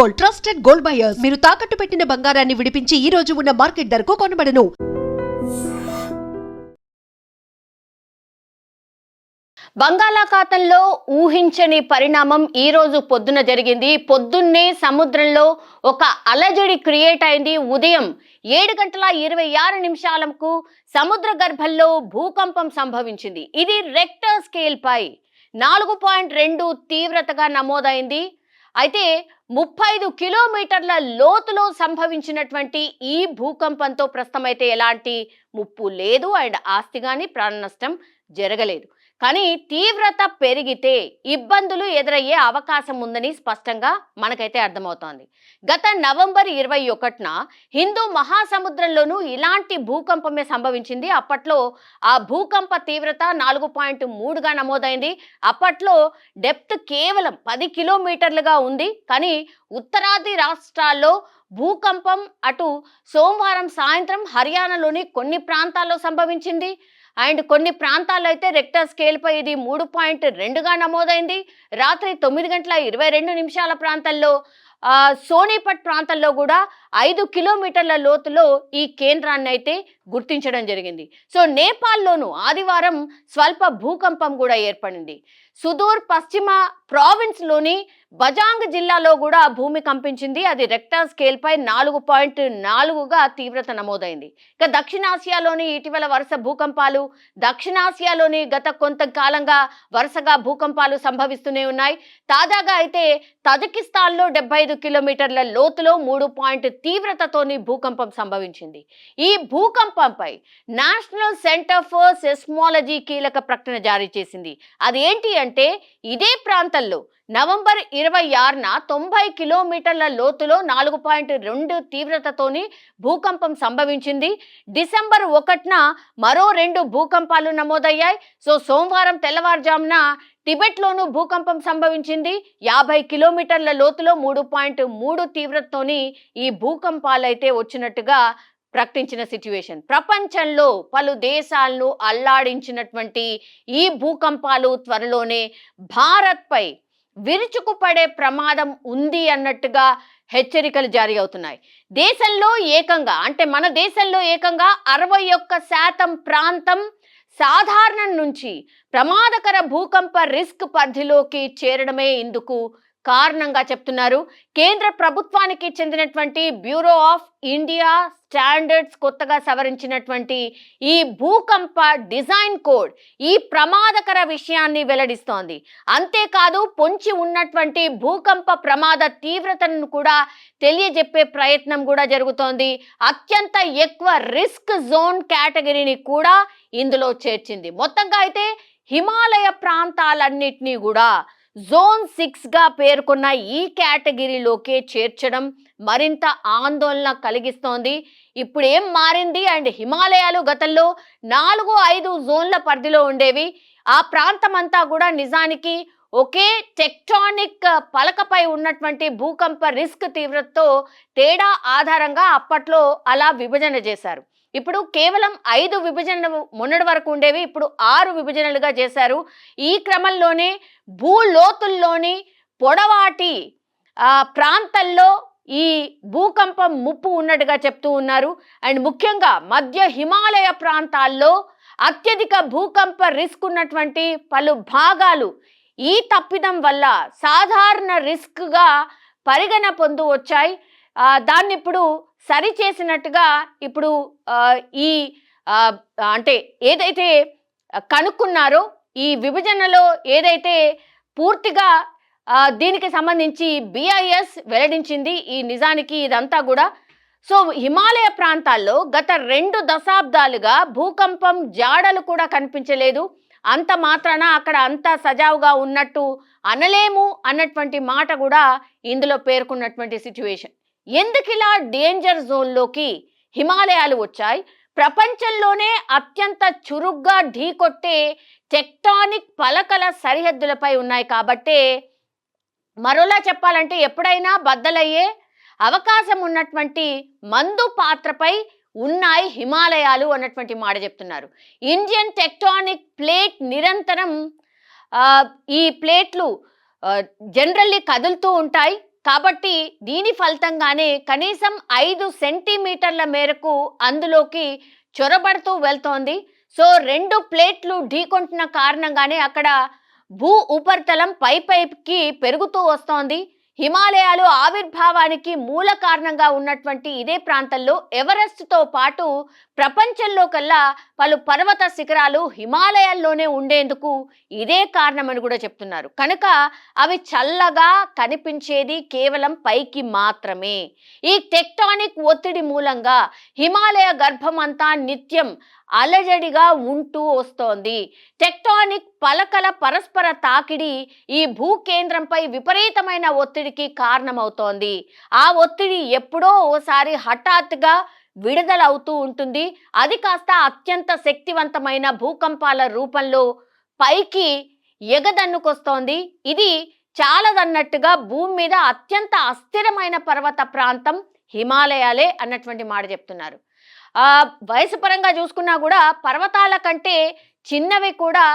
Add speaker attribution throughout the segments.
Speaker 1: Gold, trusted gold buyers. మీరు తాకట్టు పెట్టిన బంగారాన్ని విడిపించి ఈ రోజు ఉన్న మార్కెట్ ధరకు కొనబడను.
Speaker 2: బంగాళాఖాతంలో ఊహించని పరిణామం ఈ రోజు పొద్దున జరిగింది. పొద్దున్నే సముద్రంలో ఒక అలజడి క్రియేట్ అయింది. ఉదయం 7:26 సముద్ర గర్భంలో భూకంపం సంభవించింది. ఇది రెక్టర్ స్కేల్ పై 4.2 తీవ్రతగా నమోదైంది. అయితే 35 కిలోమీటర్ల లోతులో సంభవించినటువంటి ఈ భూకంపంతో ప్రస్తుతం అయితే ఎలాంటి ముప్పు లేదు అండ్ ఆస్తి గాని ప్రాణ నష్టం జరగలేదు. కానీ తీవ్రత పెరిగితే ఇబ్బందులు ఎదురయ్యే అవకాశం ఉందని స్పష్టంగా మనకైతే అర్థమవుతోంది. గత నవంబర్ 21న హిందూ మహాసముద్రంలోనూ ఇలాంటి భూకంపమే సంభవించింది. అప్పట్లో ఆ భూకంప తీవ్రత 4.3గా నమోదైంది. అప్పట్లో డెప్త్ కేవలం 10 కిలోమీటర్లుగా ఉంది. కానీ ఉత్తరాది రాష్ట్రాల్లో భూకంపం అటు సోమవారం సాయంత్రం హర్యానాలోని కొన్ని ప్రాంతాల్లో సంభవించింది. అండ్ కొన్ని ప్రాంతాల్లో అయితే రెక్టర్ స్కేల్ పై ఇది 3.2గా నమోదైంది. రాత్రి 9:22 ప్రాంతంలో సోనీపట్ ప్రాంతంలో కూడా 5 కిలోమీటర్ల లోతులో ఈ కేంద్రాన్ని అయితే గుర్తించడం జరిగింది. సో నేపాల్లోనూ ఆదివారం స్వల్ప భూకంపం కూడా ఏర్పడింది. సుదూర్ పశ్చిమ ప్రావిన్స్లోని బజాంగ్ జిల్లాలో కూడా భూమి కంపించింది. అది రెక్టర్ స్కేల్ పై 4.4గా తీవ్రత నమోదైంది. ఇక దక్షిణాసియాలోని ఇటీవల వరుస భూకంపాలు, దక్షిణాసియాలోని గత కొంతకాలంగా వరుసగా భూకంపాలు సంభవిస్తూనే ఉన్నాయి. తాజాగా అయితే తజకిస్తాన్లో 75 కిలోమీటర్ల లోతులో 3 తీవ్రతతోని భూకంపం సంభవించింది. ఈ భూకంపంపై నేషనల్ సెంటర్ ఫర్ సెస్మాలజీ కీలక ప్రకటన జారీ చేసింది. అదేంటి అంటే ఇదే ప్రాంతంలో నవంబర్ 26న 90 కిలోమీటర్ల లోతులో 4.2 తీవ్రతతోని భూకంపం సంభవించింది. డిసెంబర్ 1న మరో 2 భూకంపాలు నమోదయ్యాయి. సో సోమవారం తెల్లవారుజామున టిబెట్లోనూ భూకంపం సంభవించింది. 50 కిలోమీటర్ల లోతులో 3.3 తీవ్రతతోని ఈ భూకంపాలైతే వచ్చినట్టుగా ప్రకటించిన సిచ్యువేషన్. ప్రపంచంలో పలు దేశాలను అల్లాడించినటువంటి ఈ భూకంపాలు త్వరలోనే భారత్పై విరుచుకుపడే ప్రమాదం ఉంది అన్నట్టుగా హెచ్చరికలు జారీ అవుతున్నాయి. దేశంలో ఏకంగా మన దేశంలో ఏకంగా 61% ప్రాంతం సాధారణం నుంచి ప్రమాదకర భూకంప రిస్క్ పరిధిలోకి చేరడమే ఇందుకు కారణంగా చెప్తున్నారు. కేంద్ర ప్రభుత్వానికి చెందినటువంటి బ్యూరో ఆఫ్ ఇండియా స్టాండర్డ్స్ కొత్తగా సవరించినటువంటి ఈ భూకంప డిజైన్ కోడ్ ఈ ప్రమాదకర విషయాన్ని వెల్లడిస్తోంది. అంతేకాదు పొంచి ఉన్నటువంటి భూకంప ప్రమాద తీవ్రతను కూడా తెలియజెప్పే ప్రయత్నం కూడా జరుగుతోంది. అత్యంత ఎక్కువ రిస్క్ జోన్ కేటగిరీని కూడా ఇందులో చేర్చింది. మొత్తంగా అయితే హిమాలయ ప్రాంతాలన్నిటినీ కూడా జోన్ 6గా పేర్కొన్న ఈ కేటగిరీలోకే చేర్చడం మరింత ఆందోళన కలిగిస్తోంది. ఇప్పుడు ఏం మారింది అండ్ హిమాలయాలు గతంలో 4-5 జోన్ల పరిధిలో ఉండేవి. ఆ ప్రాంతం అంతా కూడా నిజానికి ఒకే టెక్టానిక్ పలకపై ఉన్నటువంటి భూకంప రిస్క్ తీవ్రతతో తేడా ఆధారంగా అప్పట్లో అలా విభజన చేశారు. ఇప్పుడు కేవలం 5 విభజనలు మొన్నటి వరకు ఉండేవి, ఇప్పుడు 6 విభజనలుగా చేశారు. ఈ క్రమంలోనే భూలోతుల్లోని పొడవాటి ప్రాంతాల్లో ఈ భూకంపం ముప్పు ఉన్నట్టుగా చెప్తూ ఉన్నారు. అండ్ ముఖ్యంగా మధ్య హిమాలయ ప్రాంతాల్లో అత్యధిక భూకంప రిస్క్ ఉన్నటువంటి పలు భాగాలు ఈ తప్పిదం వల్ల సాధారణ రిస్క్గా పరిగణ పొందు వచ్చాయి. దాన్ని ఇప్పుడు సరిచేసినట్టుగా ఇప్పుడు ఈ ఏదైతే కనుక్కున్నారో ఈ విభజనలో ఏదైతే పూర్తిగా దీనికి సంబంధించి BIS వెల్లడించింది. ఈ నిజానికి ఇదంతా కూడా సో హిమాలయ ప్రాంతాల్లో గత 2 దశాబ్దాలుగా భూకంపం జాడలు కూడా కనిపించలేదు. అంత మాత్రాన అక్కడ అంతా సజావుగా ఉన్నట్టు అనలేము అన్నటువంటి మాట కూడా ఇందులో పేర్కొన్నటువంటి సిచ్యువేషన్. ఎందుకు ఇలా డేంజర్ జోన్లోకి హిమాలయాలు వచ్చాయి? ప్రపంచంలోనే అత్యంత చురుగ్గా ఢీకొట్టే టెక్టానిక్ పలకల సరిహద్దులపై ఉన్నాయి కాబట్టే, మరోలా చెప్పాలంటే ఎప్పుడైనా బద్దలయ్యే అవకాశం ఉన్నటువంటి మందు పాత్రపై ఉన్నాయి హిమాలయాలు అన్నటువంటి మాట చెప్తున్నారు. ఇండియన్ టెక్టానిక్ ప్లేట్ నిరంతరం ఈ ప్లేట్లు జనరల్లీ కదులుతూ ఉంటాయి. కాబట్టి దీని ఫలితంగానే కనీసం 5 సెంటీమీటర్ల మేరకు అందులోకి చొరబడుతూ వెళ్తోంది. సో 2 ప్లేట్లు ఢీకొంటున్న కారణంగానే అక్కడ భూ ఉపరితలం పైకి పెరుగుతూ వస్తోంది. హిమాలయాలు ఆవిర్భావానికి మూల కారణంగా ఉన్నటువంటి ఇదే ప్రాంతంలో ఎవరెస్ట్తో పాటు ప్రపంచంలో కల్లా పలు పర్వత శిఖరాలు హిమాలయాల్లోనే ఉండేందుకు ఇదే కారణమని కూడా చెప్తున్నారు. కనుక అవి చల్లగా కనిపించేది కేవలం పైకి మాత్రమే. ఈ టెక్టానిక్ ఒత్తిడి మూలంగా హిమాలయ గర్భం అంతా నిత్యం అలజడిగా ఉంటూ వస్తోంది. టెక్టానిక్ పలకల పరస్పర తాకిడి ఈ భూకేంద్రంపై విపరీతమైన ఒత్తిడికి కారణమవుతోంది. ఆ ఒత్తిడి ఎప్పుడో ఓసారి హఠాత్తుగా విడుదలవుతూ ఉంటుంది. అది కాస్త అత్యంత శక్తివంతమైన భూకంపాల రూపంలో పైకి ఎగదన్నుకొస్తోంది. ఇది చాలదన్నట్టుగా భూమి మీద అత్యంత అస్థిరమైన పర్వత ప్రాంతం హిమాలయాలే అన్నటువంటి మాట చెప్తున్నారు. వయసు పరంగా చూసుకున్నా కూడా పర్వతాల కంటే చిన్నవి కూడా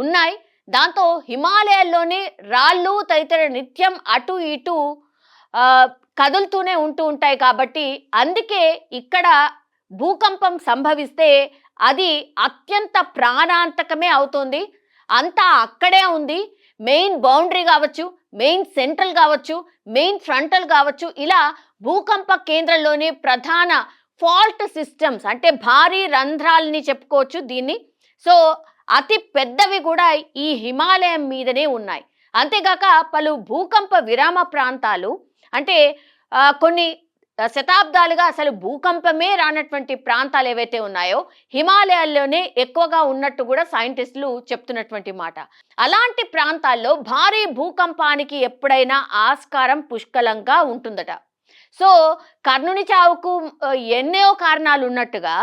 Speaker 2: ఉన్నాయి. దాంతో హిమాలయాల్లోని రాళ్ళు తదితర నిత్యం అటు ఇటు కదులుతూనే ఉంటూ ఉంటాయి. కాబట్టి అందుకే ఇక్కడ భూకంపం సంభవిస్తే అది అత్యంత ప్రాణాంతకమే అవుతుంది. అంతా అక్కడే ఉంది. మెయిన్ బౌండరీ కావచ్చు, మెయిన్ సెంట్రల్ కావచ్చు, మెయిన్ ఫ్రంటల్ కావచ్చు, ఇలా భూకంప కేంద్రంలోని ప్రధాన ఫాల్ట్ సిస్టమ్స్ అంటే భారీ రంధ్రాలని చెప్పుకోవచ్చు దీన్ని. సో అతి పెద్దవి కూడా ఈ హిమాలయం మీదనే ఉన్నాయి. అంతేగాక పలు భూకంప విరామ ప్రాంతాలు అంటే కొన్ని శతాబ్దాలుగా అసలు భూకంపమే రానటువంటి ప్రాంతాలు ఏవైతే ఉన్నాయో హిమాలయాల్లోనే ఎక్కువగా ఉన్నట్టు కూడా సైంటిస్టులు చెప్తున్నటువంటి మాట. అలాంటి ప్రాంతాల్లో భారీ భూకంపానికి ఎప్పుడైనా ఆస్కారం పుష్కలంగా ఉంటుందట. సో కర్ణుని చావుకు ఎన్నో కారణాలు ఉన్నట్టుగా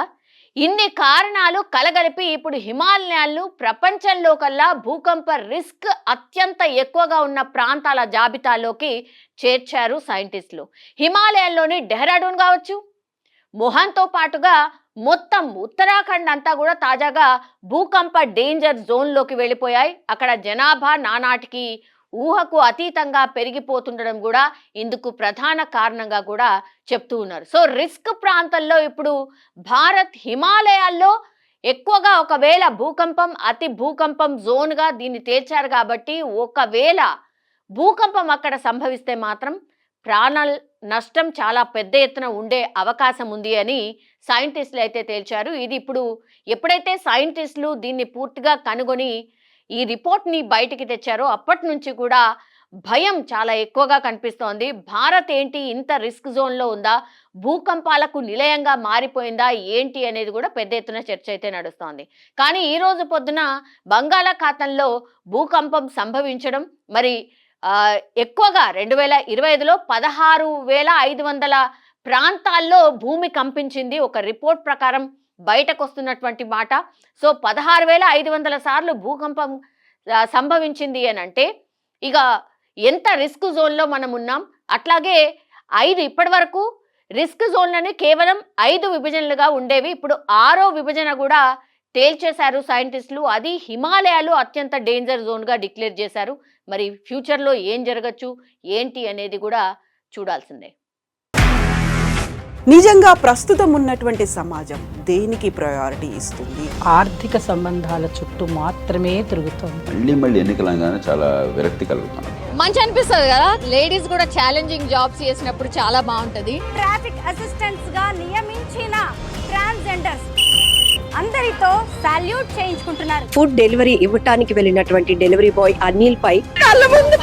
Speaker 2: ఇన్ని కారణాలు కలగలిపి ఇప్పుడు హిమాలయాలను ప్రపంచంలో కల్లా భూకంప రిస్క్ అత్యంత ఎక్కువగా ఉన్న ప్రాంతాల జాబితాలోకి చేర్చారు సైంటిస్టులు. హిమాలయాల్లోని డెహ్రాడూన్ కావచ్చు, మొహన్తో పాటుగా మొత్తం ఉత్తరాఖండ్ అంతా కూడా తాజాగా భూకంప డేంజర్ జోన్లోకి వెళ్ళిపోయాయి. అక్కడ జనాభా నానాటికి ఊహకు అతీతంగా పెరిగిపోతుండడం కూడా ఇందుకు ప్రధాన కారణంగా కూడా చెప్తూ ఉన్నారు. సో రిస్క్ ప్రాంతంలో ఇప్పుడు భారత్ హిమాలయాల్లో ఎక్కువగా ఒకవేళ భూకంపం అతి భూకంపం జోన్గా దీన్ని తేల్చారు. కాబట్టి ఒకవేళ భూకంపం అక్కడ సంభవిస్తే మాత్రం ప్రాణాల నష్టం చాలా పెద్ద ఎత్తున ఉండే అవకాశం ఉంది అని సైంటిస్టులు అయితే తేల్చారు. ఇది ఇప్పుడు ఎప్పుడైతే సైంటిస్టులు దీన్ని పూర్తిగా కనుగొని ఈ రిపోర్ట్ని బయటికి తెచ్చారో అప్పటి నుంచి కూడా భయం చాలా ఎక్కువగా కనిపిస్తోంది. భారత్ ఏంటి ఇంత రిస్క్ జోన్లో ఉందా, భూకంపాలకు నిలయంగా మారిపోయిందా ఏంటి అనేది కూడా పెద్ద ఎత్తున చర్చ అయితే నడుస్తోంది. కానీ ఈ రోజు పొద్దున బంగాళాఖాతంలో భూకంపం సంభవించడం మరి ఎక్కువగా 2025లో 16,500 ప్రాంతాల్లో భూమి కంపించింది ఒక రిపోర్ట్ ప్రకారం బయటకు వస్తున్నటువంటి మాట. సో 16,500 సార్లు భూకంపం సంభవించింది అని అంటే ఇక ఎంత రిస్క్ జోన్లో మనం ఉన్నాం. అట్లాగే 5 ఇప్పటి వరకు రిస్క్ జోన్లని కేవలం 5 విభజనలుగా ఉండేవి. ఇప్పుడు 6వ విభజన కూడా తేల్చేశారు సైంటిస్టులు. అది హిమాలయాలు అత్యంత డేంజర్ జోన్గా డిక్లేర్ చేశారు. మరి ఫ్యూచర్లో ఏం జరగచ్చు ఏంటి అనేది కూడా చూడాల్సిందే.
Speaker 3: నిజంగా ప్రస్తుతం ఉన్నటువంటి సమాజం దేనికి ప్రయారిటీ ఇస్తుంది?
Speaker 4: ఆర్థిక సంబంధాల చుట్టూ మాత్రమే తిరుగుతుంది.
Speaker 5: మళ్ళీ ఎన్నికలంగానే చాలా విరక్తి కలుగుతున్నాం.
Speaker 6: మంచి అనిపిస్తుంది కదా, లేడీస్ కూడా ఛాలెంజింగ్ జాబ్స్ చేసినప్పుడు చాలా బాగుంటది.
Speaker 7: ట్రాఫిక్ అసిస్టెంట్స్ గా నియమించిన ట్రాన్స్జెండర్స్ అందరితో సాల్యూట్ చేయించుకుంటున్నారు.
Speaker 8: ఫుడ్ డెలివరీ ఇవ్వటానికి వెళ్ళినటువంటి డెలివరీ బాయ్ అనిల్ పై కళ్ళ ముందు